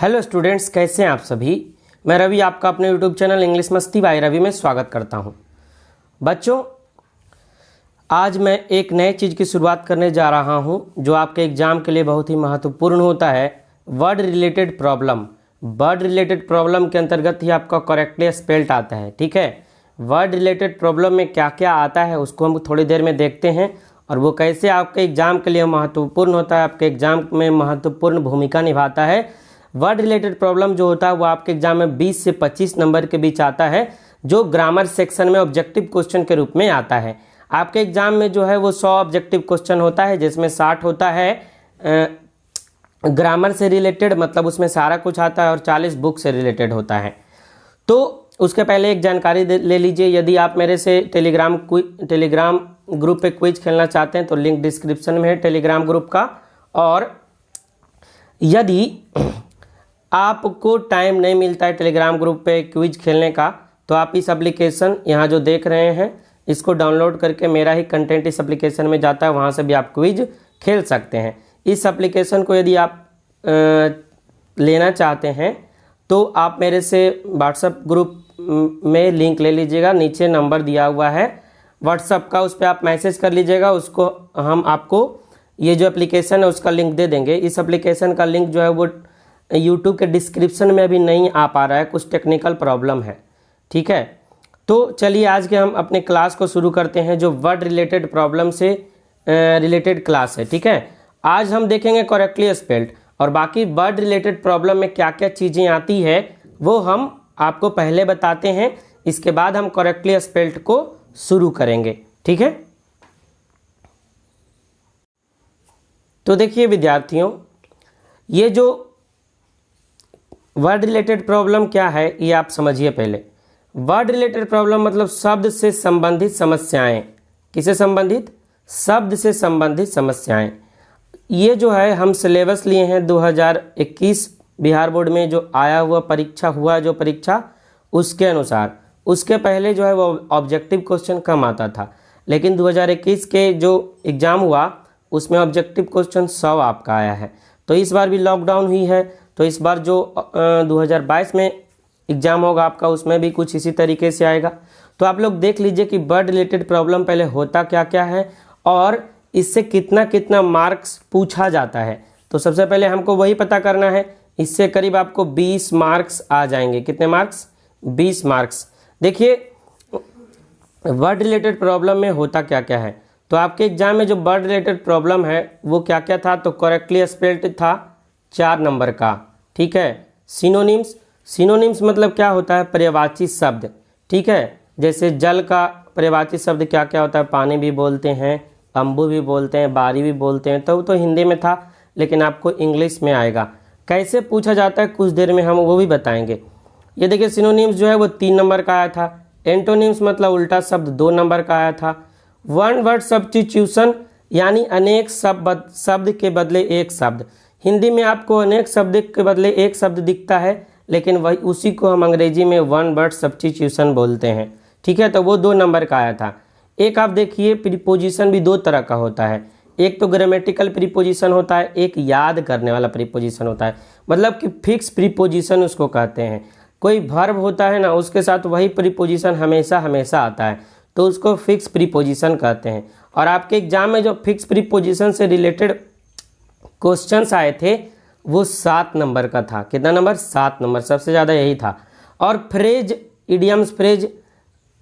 Hello students, कैसे हैं आप सभी। मैं रवि आपका अपने यूट्यूब चैनल इंग्लिश मस्ती बाय रवि में स्वागत करता हूं। बच्चों, आज मैं एक नए चीज़ की शुरुआत करने जा रहा हूं जो आपके एग्ज़ाम के लिए बहुत ही महत्वपूर्ण होता है। Word related problem. Word related problem के अंतर्गत ही आपका करेक्टली स्पेल्ड आता है। ठीक है, वर्ड रिलेटेड प्रॉब्लम में क्या क्या आता है उसको हम थोड़ी देर में देखते हैं और वो कैसे आपके एग्ज़ाम के लिए महत्वपूर्ण होता है, आपके एग्ज़ाम में महत्वपूर्ण भूमिका निभाता है। वर्ड रिलेटेड प्रॉब्लम जो होता है वो आपके एग्जाम में 20 से 25 नंबर के बीच आता है, जो ग्रामर सेक्शन में ऑब्जेक्टिव क्वेश्चन के रूप में आता है। आपके एग्जाम में जो है वो 100 ऑब्जेक्टिव क्वेश्चन होता है, जिसमें 60 होता है ग्रामर से रिलेटेड, मतलब उसमें सारा कुछ आता है, और 40 बुक से रिलेटेड होता है। तो उसके पहले एक जानकारी ले लीजिए। यदि आप मेरे से टेलीग्राम ग्रुप पे क्विज खेलना चाहते हैं तो लिंक डिस्क्रिप्शन में है टेलीग्राम ग्रुप का। और यदि आपको टाइम नहीं मिलता है टेलीग्राम ग्रुप पे क्विज खेलने का, तो आप इस एप्लीकेशन यहाँ जो देख रहे हैं इसको डाउनलोड करके, मेरा ही कंटेंट इस एप्लीकेशन में जाता है, वहाँ से भी आप क्विज खेल सकते हैं। इस एप्लीकेशन को यदि आप लेना चाहते हैं तो आप मेरे से व्हाट्सएप ग्रुप में लिंक ले लीजिएगा, नीचे नंबर दिया हुआ है व्हाट्सएप का, उस पर आप मैसेज कर लीजिएगा। उसको हम आपको ये जो एप्लीकेशन है उसका लिंक दे देंगे। इस एप्लीकेशन का लिंक जो है वो यूट्यूब के डिस्क्रिप्शन में अभी नहीं आ पा रहा है, कुछ टेक्निकल प्रॉब्लम है। ठीक है, तो चलिए आज के हम अपने क्लास को शुरू करते हैं, जो वर्ड रिलेटेड प्रॉब्लम से रिलेटेड क्लास है। ठीक है, आज हम देखेंगे करेक्टली स्पेल्ड, और बाकी वर्ड रिलेटेड प्रॉब्लम में क्या क्या चीज़ें आती है वो हम आपको पहले बताते हैं, इसके बाद हम करेक्टली स्पेल्ड को शुरू करेंगे। ठीक है, तो देखिए विद्यार्थियों, ये जो वर्ड रिलेटेड प्रॉब्लम क्या है ये आप समझिए पहले। वर्ड रिलेटेड प्रॉब्लम मतलब शब्द से संबंधित समस्याएं। किससे संबंधित? शब्द से संबंधित समस्याएं। ये जो है हम सिलेबस लिए हैं 2021 बिहार बोर्ड में जो आया हुआ परीक्षा उसके अनुसार। उसके पहले जो है वो ऑब्जेक्टिव क्वेश्चन कम आता था, लेकिन 2021 के जो एग्ज़ाम हुआ उसमें ऑब्जेक्टिव क्वेश्चन 100 आपका आया है। तो इस बार भी लॉकडाउन हुई है, तो इस बार जो 2022 में एग्ज़ाम होगा आपका उसमें भी कुछ इसी तरीके से आएगा। तो आप लोग देख लीजिए कि वर्ड रिलेटेड प्रॉब्लम पहले होता क्या क्या है और इससे कितना कितना मार्क्स पूछा जाता है। तो सबसे पहले हमको वही पता करना है। इससे करीब आपको 20 मार्क्स आ जाएंगे। कितने मार्क्स? 20 मार्क्स। देखिए वर्ड रिलेटेड प्रॉब्लम में होता क्या क्या है। तो आपके एग्जाम में जो वर्ड रिलेटेड प्रॉब्लम है वो क्या क्या था, तो करेक्टली स्पेल्ड था 4 नंबर का। ठीक है, सिनोनिम्स मतलब क्या होता है? पर्यायवाची शब्द। ठीक है, जैसे जल का पर्यायवाची शब्द क्या क्या होता है? पानी भी बोलते हैं, अम्बु भी बोलते हैं, बारी भी बोलते हैं। तो हिंदी में था, लेकिन आपको इंग्लिश में आएगा। कैसे पूछा जाता है कुछ देर में हम वो भी बताएंगे। ये देखिए सिनोनिम्स जो है वो 3 नंबर का आया था। एंटोनिम्स मतलब उल्टा शब्द 2 नंबर का आया था। वन वर्ड सब्स्टिट्यूशन यानी अनेक शब्द के बदले एक शब्द। हिंदी में आपको अनेक शब्द के बदले एक शब्द दिखता है, लेकिन वही उसी को हम अंग्रेजी में वन वर्ड सब्स्टिट्यूशन बोलते हैं। ठीक है, तो वो 2 नंबर का आया था। एक आप देखिए प्रीपोजिशन भी 2 तरह का होता है। एक तो ग्रामेटिकल प्रीपोजिशन होता है, एक याद करने वाला प्रीपोजिशन होता है, मतलब कि फिक्स प्रीपोजिशन उसको कहते हैं। कोई वर्ब होता है ना, उसके साथ वही प्रीपोजिशन हमेशा हमेशा आता है, तो उसको फिक्स प्रीपोजिशन कहते हैं। और आपके एग्जाम में जो फिक्स प्रीपोजिशन से रिलेटेड क्वेश्चंस आए थे वो 7 नंबर का था। कितना नंबर? 7 नंबर, सबसे ज़्यादा यही था। और फ्रेज, इडियम्स फ्रेज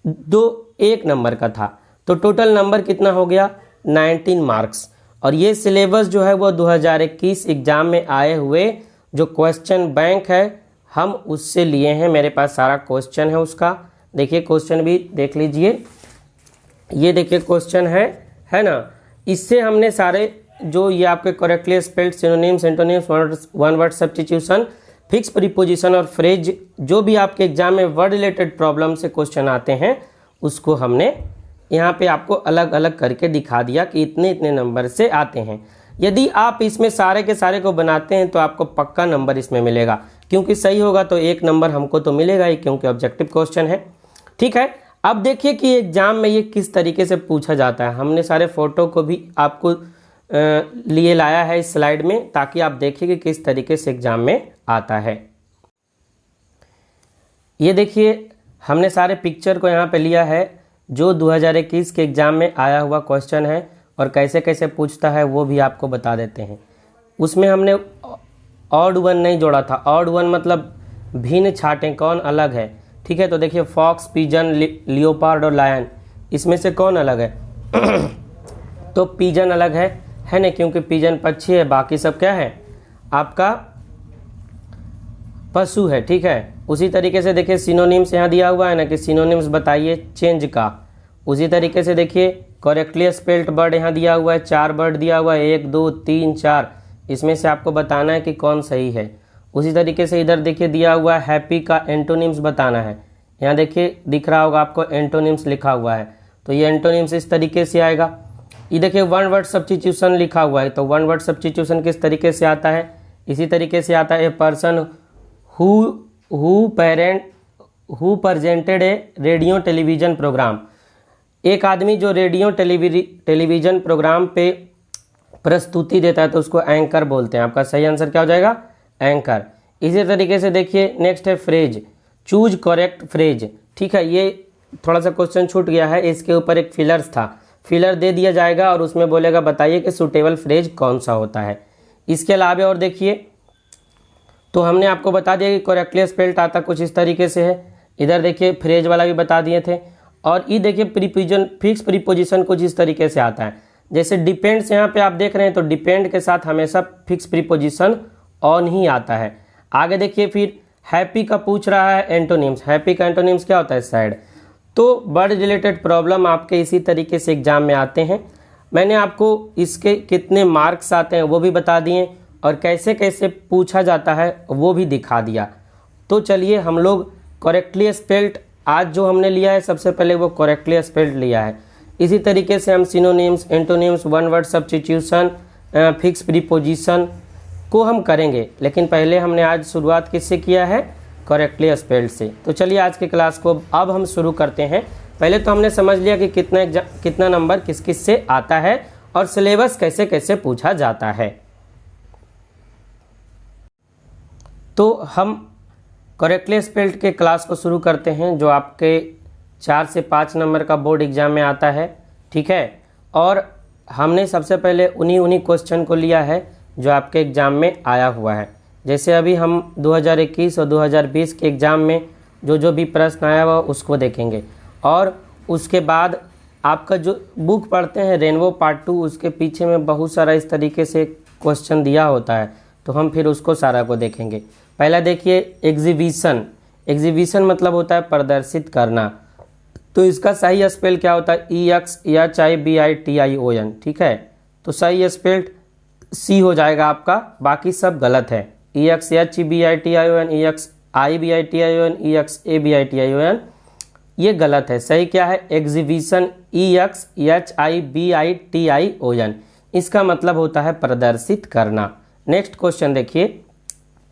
1 नंबर का था। तो टोटल नंबर कितना हो गया? 19 मार्क्स। और ये सिलेबस जो है वो 2021 एग्जाम में आए हुए जो क्वेश्चन बैंक है हम उससे लिए हैं। मेरे पास सारा क्वेश्चन है उसका। देखिए क्वेश्चन भी देख लीजिए, ये देखिए क्वेश्चन है ना। इससे हमने सारे जो ये आपके correctly spelled, synonyms, antonyms, one word substitution, fix preposition और फ्रेज, जो भी आपके एग्जाम में वर्ड रिलेटेड प्रॉब्लम से क्वेश्चन आते हैं उसको हमने यहाँ पे आपको अलग अलग करके दिखा दिया कि इतने इतने नंबर से आते हैं। यदि आप इसमें सारे के सारे को बनाते हैं तो आपको पक्का नंबर इसमें मिलेगा, क्योंकि सही होगा तो 1 नंबर हमको तो मिलेगा ही, क्योंकि ऑब्जेक्टिव क्वेश्चन है। ठीक है, अब देखिए कि एग्जाम में ये किस तरीके से पूछा जाता है। हमने सारे फोटो को भी आपको लिए लाया है इस स्लाइड में, ताकि आप देखिए कि किस तरीके से एग्जाम में आता है। ये देखिए हमने सारे पिक्चर को यहाँ पे लिया है जो 2021 के एग्ज़ाम में आया हुआ क्वेश्चन है, और कैसे कैसे पूछता है वो भी आपको बता देते हैं। उसमें हमने ऑड वन नहीं जोड़ा था। ऑड वन मतलब भिन्न छाटें, कौन अलग है, ठीक है। तो देखिए फॉक्स, पिजन, लियोपार्ड और लायन, इसमें से कौन अलग है? तो पिजन अलग है ना, क्योंकि पिजन पक्षी है, बाकी सब क्या है आपका पशु है, ठीक है। उसी तरीके से देखिए सिनोनिम्स यहाँ दिया हुआ है ना कि सिनोनिम्स बताइए चेंज का। उसी तरीके से देखिए करेक्टली स्पेल्ड वर्ड यहाँ दिया हुआ है, 4 वर्ड दिया हुआ है, 1 2 3 4, इसमें से आपको बताना है कि कौन सही है। उसी तरीके से इधर देखिए दिया हुआ है हैप्पी का एंटोनिम्स बताना है। यहाँ देखिए दिख रहा होगा आपको एंटोनिम्स लिखा हुआ है, तो ये एंटोनिम्स इस तरीके से आएगा। ये देखिए वन वर्ड सब्स्टिट्यूशन लिखा हुआ है, तो वन वर्ड सब्स्टिट्यूशन किस तरीके से आता है? इसी तरीके से आता है a person who presented a radio television programme. एक आदमी जो रेडियो टेलीविजन प्रोग्राम पे प्रस्तुति देता है तो उसको एंकर बोलते हैं। आपका सही आंसर क्या हो जाएगा? एंकर। इसी तरीके से देखिए नेक्स्ट है फ्रेज, चूज करेक्ट फ्रेज, ठीक है। ये थोड़ा सा क्वेश्चन छूट गया है, इसके ऊपर एक फिलर्स था, फिलर दे दिया जाएगा और उसमें बोलेगा बताइए कि सूटेबल फ्रेज कौन सा होता है। इसके अलावा और देखिए तो हमने आपको बता दिया कि करेक्टली स्पेल्ड आता कुछ इस तरीके से है। इधर देखिए फ्रेज वाला भी बता दिए थे। और ये देखिए प्रीपोजिशन, फिक्स प्रीपोजिशन कुछ इस तरीके से आता है। जैसे डिपेंड्स यहाँ पे आप देख रहे हैं, तो डिपेंड के साथ हमेशा फिक्स प्रीपोजिशन ऑन ही आता है। आगे देखिए फिर हैप्पी का पूछ रहा है एंटोनिम्स। हैप्पी का एंटोनिम्स क्या होता है? सैड। तो वर्ड रिलेटेड प्रॉब्लम आपके इसी तरीके से एग्जाम में आते हैं। मैंने आपको इसके कितने मार्क्स आते हैं वो भी बता दिए, और कैसे कैसे पूछा जाता है वो भी दिखा दिया। तो चलिए हम लोग करेक्टली स्पेल्ड आज जो हमने लिया है, सबसे पहले वो करेक्टली स्पेल्ड लिया है। इसी तरीके से हम synonyms, antonyms, one word substitution, fix preposition को हम करेंगे, लेकिन पहले हमने आज शुरुआत किससे किया है? करेक्टली स्पेल्ड से। तो चलिए आज की क्लास को अब हम शुरू करते हैं। पहले तो हमने समझ लिया कि कितना नंबर किस किस से आता है और सिलेबस कैसे कैसे पूछा जाता है। तो हम करेक्टली स्पेल्ड के क्लास को शुरू करते हैं, जो आपके 4 से 5 नंबर का बोर्ड एग्जाम में आता है, ठीक है। और हमने सबसे पहले उन्हीं क्वेश्चन को लिया है जो आपके एग्ज़ाम में आया हुआ है। जैसे अभी हम 2021 और 2020 के एग्ज़ाम में जो भी प्रश्न आया हुआ उसको देखेंगे, और उसके बाद आपका जो बुक पढ़ते हैं रेनबो पार्ट 2, उसके पीछे में बहुत सारा इस तरीके से क्वेश्चन दिया होता है, तो हम फिर उसको सारा को देखेंगे। पहला देखिए एग्जीबिशन। एग्जीबिशन मतलब होता है प्रदर्शित करना, तो इसका सही स्पेल क्या होता है? EXHIBITION, ठीक है। तो सही स्पेल्ड सी हो जाएगा आपका, बाकी सब गलत है। EXHBITION, EXIBITION, EXABITION ये गलत है। सही क्या है? एग्जीबिशन, EXHIBITION, इसका मतलब होता है प्रदर्शित करना। नेक्स्ट क्वेश्चन देखिए,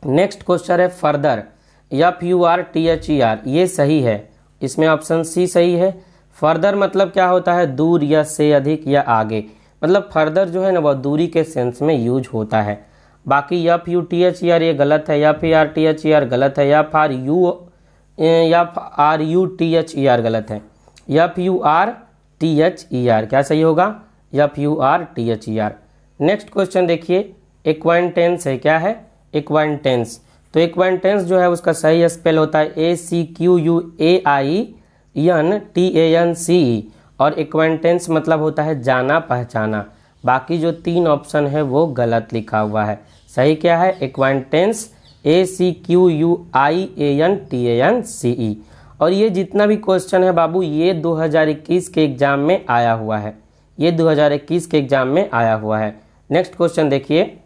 नेक्स्ट क्वेश्चन है फर्दर, FURTHER, ये सही है, इसमें ऑप्शन सी सही है। फर्दर मतलब क्या होता है? दूर या से अधिक या आगे, मतलब फर्दर जो है ना वो दूरी के सेंस में यूज होता है। बाकी FUTHER ये गलत है, FRTHER गलत है, FRUTHER गलत है, FURTHER क्या सही होगा? FURTHER। नेक्स्ट क्वेश्चन देखिए एक्वाइंटेंस है, क्या है? एक्वाइंटेंस। तो एक्वाइंटेंस जो है उसका सही स्पेल होता है ACQUAINTANCE, और एक्वाइंटेंस मतलब होता है जाना पहचाना। बाकी जो 3 ऑप्शन है वो गलत लिखा हुआ है। सही क्या है? एक्वाइंटेंस, ACQUIANTANCE। और ये जितना भी क्वेश्चन है बाबू, ये 2021 के एग्जाम में आया हुआ है, ये 2021 के एग्जाम में आया हुआ है। नेक्स्ट क्वेश्चन देखिए,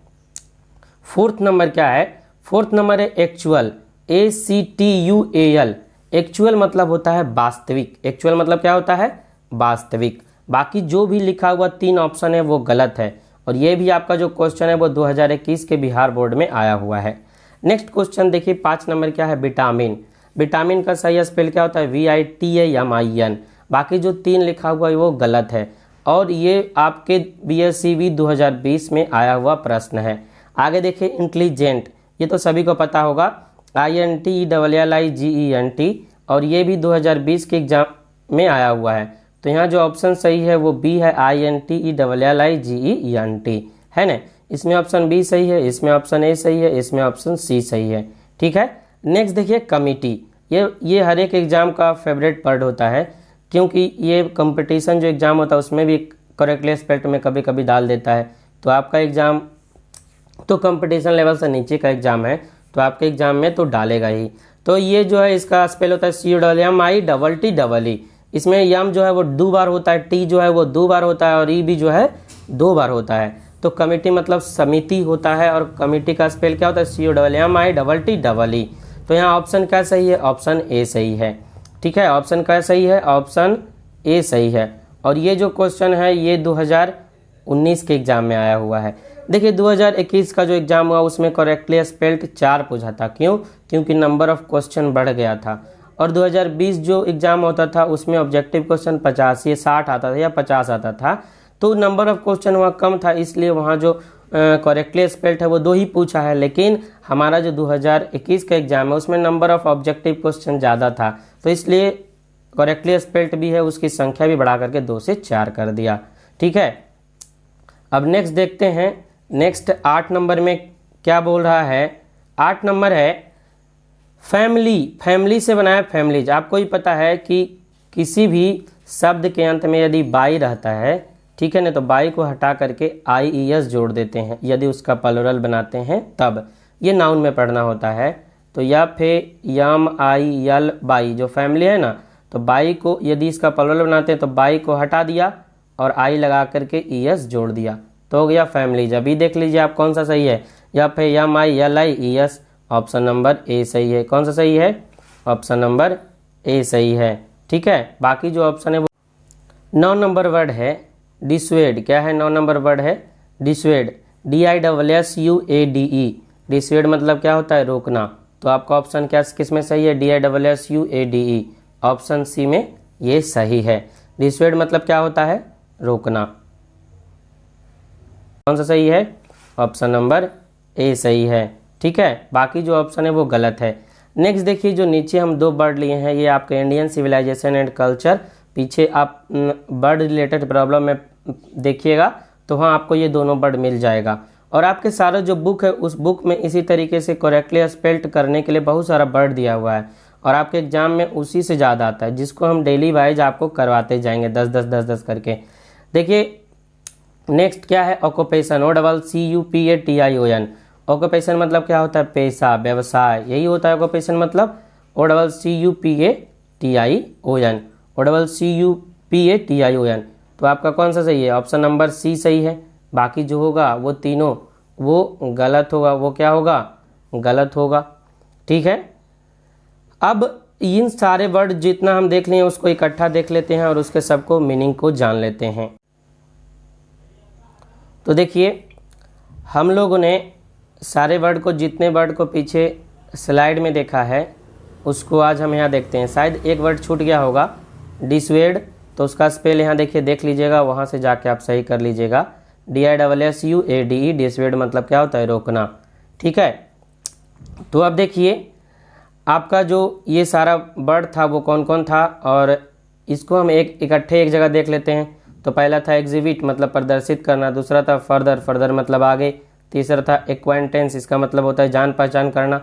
4th नंबर क्या है? 4th नंबर है एक्चुअल, ACTUAL। एक्चुअल मतलब होता है वास्तविक। एक्चुअल मतलब क्या होता है? वास्तविक। बाकी जो भी लिखा हुआ 3 ऑप्शन है वो गलत है, और ये भी आपका जो क्वेश्चन है वो 2021 के बिहार बोर्ड में आया हुआ है। नेक्स्ट क्वेश्चन देखिए 5 नंबर क्या है? विटामिन। विटामिन का सही स्पेल क्या होता है? VITAMIN। बाकी जो 3 लिखा हुआ है वो गलत है, और ये आपके BSCV 2020 में आया हुआ प्रश्न है। आगे देखिए इंटेलिजेंट, ये तो सभी को पता होगा, INTELLIGENT, और ये भी 2020 के एग्जाम में आया हुआ है। तो यहाँ जो ऑप्शन सही है वो बी है, INTELLIGENT, है ना। इसमें ऑप्शन बी सही है, इसमें ऑप्शन ए सही है, इसमें ऑप्शन सी सही है। ठीक है। नेक्स्ट देखिए कमिटी, ये हर एक एग्जाम का फेवरेट पार्ट होता है, क्योंकि ये कंपटीशन जो एग्जाम होता है उसमें भी करेक्टली एस्पेक्ट में कभी कभी डाल देता है। तो आपका एग्जाम तो कंपटीशन लेवल से नीचे का एग्जाम है, तो आपके एग्जाम में तो डालेगा ही। तो ये जो है इसका स्पेल होता है COMMITTE। इसमें यम जो है वो 2 बार होता है, टी जो है वो 2 बार होता है, और ई भी जो है 2 बार होता है। तो कमेटी मतलब समिति होता है, और कमेटी का स्पेल क्या होता है, COMMITTE। तो यहाँ ऑप्शन क्या सही है, ऑप्शन ए सही है। ठीक है, ऑप्शन क्या सही है, ऑप्शन ए सही है। और ये जो क्वेश्चन है ये 2019 के एग्जाम में आया हुआ है। देखिए 2021 का जो एग्जाम हुआ उसमें करेक्टली स्पेल्ड 4 पूछा था, क्यों, क्योंकि नंबर ऑफ क्वेश्चन बढ़ गया था। और 2020 जो एग्जाम होता था उसमें ऑब्जेक्टिव क्वेश्चन 50 या 60 आता था या 50 आता था, तो नंबर ऑफ क्वेश्चन वहाँ कम था, इसलिए वहाँ जो करेक्टली स्पेल्ड है वो 2 ही पूछा है। लेकिन हमारा जो 2021 का एग्जाम है उसमें नंबर ऑफ ऑब्जेक्टिव क्वेश्चन ज़्यादा था, तो इसलिए करेक्टली स्पेल्ड भी है उसकी संख्या भी बढ़ा करके 2 से 4 कर दिया। ठीक है। अब नेक्स्ट देखते हैं, नेक्स्ट 8 नंबर में क्या बोल रहा है। 8 नंबर है फैमिली, फैमिली से बनाया फैमिलीज। आपको ही पता है कि किसी भी शब्द के अंत में यदि बाई रहता है, ठीक है ना, तो बाई को हटा करके IES जोड़ देते हैं, यदि उसका प्लुरल बनाते हैं तब। ये नाउन में पढ़ना होता है। तो या फिर यम आई यल बाई जो फैमिली है ना, तो बाई को यदि इसका प्लुरल बनाते हैं तो बाई को हटा दिया और आई लगा करके ES जोड़ दिया, तो हो गया फैमिलीज। अभी देख लीजिए आप कौन सा सही है, या फिर यम आई यल आई ES, ऑप्शन नंबर ए सही है। कौन सा सही है, ऑप्शन नंबर ए सही है। ठीक है। बाकी जो ऑप्शन है वो 9 नंबर वर्ड है डिसवेड। क्या है 9 नंबर वर्ड है डिसवेड, DISSUADE। डिसवेड मतलब क्या होता है, रोकना। तो आपका ऑप्शन क्या किस में सही है, DISSUADE, ऑप्शन सी में ये सही है। डिसवेड मतलब क्या होता है, रोकना। कौन सा सही है, ऑप्शन नंबर ए सही है। ठीक है। बाकी जो ऑप्शन है वो गलत है। नेक्स्ट देखिए जो नीचे हम 2 वर्ड लिए हैं, ये आपके इंडियन सिविलाइजेशन एंड कल्चर। पीछे आप बर्ड रिलेटेड प्रॉब्लम में देखिएगा तो वहाँ आपको ये दोनों वर्ड मिल जाएगा। और आपके सारा जो बुक है उस बुक में इसी तरीके से करेक्टली स्पेल्ड करने के लिए बहुत सारा वर्ड दिया हुआ है, और आपके एग्जाम में उसी से ज़्यादा आता है, जिसको हम डेली वाइज आपको करवाते जाएंगे 10-10 करके। देखिए नेक्स्ट क्या है, ऑक्यूपेशन, OCCUPATION। ऑक्यूपेशन मतलब क्या होता है, पेशा, व्यवसाय, यही होता है ऑक्यूपेशन मतलब। OCCUPATION। तो आपका कौन सा सही है, ऑप्शन नंबर सी सही है। बाकी जो होगा वो तीनों वो गलत होगा। वो क्या होगा, गलत होगा। ठीक है। अब इन सारे वर्ड जितना हम देख लिए उसको इकट्ठा देख लेते हैं और उसके सबको मीनिंग को जान लेते हैं। तो देखिए हम लोगों ने सारे वर्ड को, जितने वर्ड को पीछे स्लाइड में देखा है उसको आज हम यहाँ देखते हैं। शायद एक वर्ड छूट गया होगा, डिसवेड, तो उसका स्पेल यहाँ देखिए, देख लीजिएगा, वहाँ से जाके आप सही कर लीजिएगा। DISSUADE, डिसवेड मतलब क्या होता है, रोकना। ठीक है। तो अब देखिए आपका जो ये सारा वर्ड था वो कौन कौन था, और इसको हम इकट्ठे एक जगह देख लेते हैं। तो पहला था एग्जिबिट मतलब प्रदर्शित करना, दूसरा था फर्दर, फर्दर मतलब आगे, तीसरा था एक्वाइंटेंस, इसका मतलब होता है जान पहचान करना,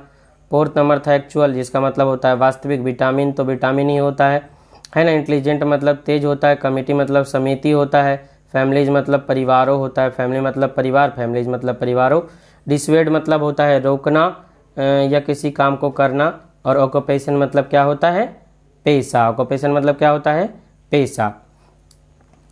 फोर्थ नंबर था एक्चुअल, जिसका मतलब होता है वास्तविक, विटामिन तो विटामिन ही होता है ना। इंटेलिजेंट मतलब तेज होता है, कमेटी मतलब समिति होता है, फैमिलीज मतलब परिवारों होता है, फैमिली मतलब परिवार, फैमिलीज मतलब परिवारों, डिसवेड मतलब होता है रोकना या किसी काम को करना, और ऑक्यूपेशन मतलब क्या होता है, पेशा। ऑक्यूपेशन मतलब क्या होता है, पेशा।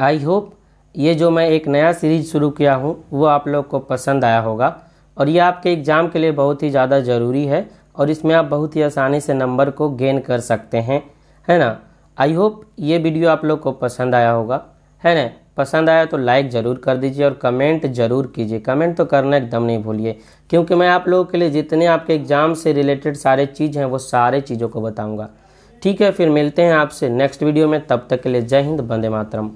आई होप ये जो मैं एक नया सीरीज शुरू किया हूँ वो आप लोग को पसंद आया होगा, और ये आपके एग्ज़ाम के लिए बहुत ही ज़्यादा ज़रूरी है, और इसमें आप बहुत ही आसानी से नंबर को गेन कर सकते हैं, है ना। आई होप ये वीडियो आप लोग को पसंद आया होगा, है ना। पसंद आया तो लाइक ज़रूर कर दीजिए और कमेंट ज़रूर कीजिए। कमेंट तो करना एकदम नहीं भूलिए, क्योंकि मैं आप लोगों के लिए जितने आपके एग्ज़ाम से रिलेटेड सारे चीज़ हैं वो सारे चीज़ों को बताऊँगा। ठीक है, फिर मिलते हैं आपसे नेक्स्ट वीडियो में। तब तक के लिए जय हिंद, वंदे मातरम।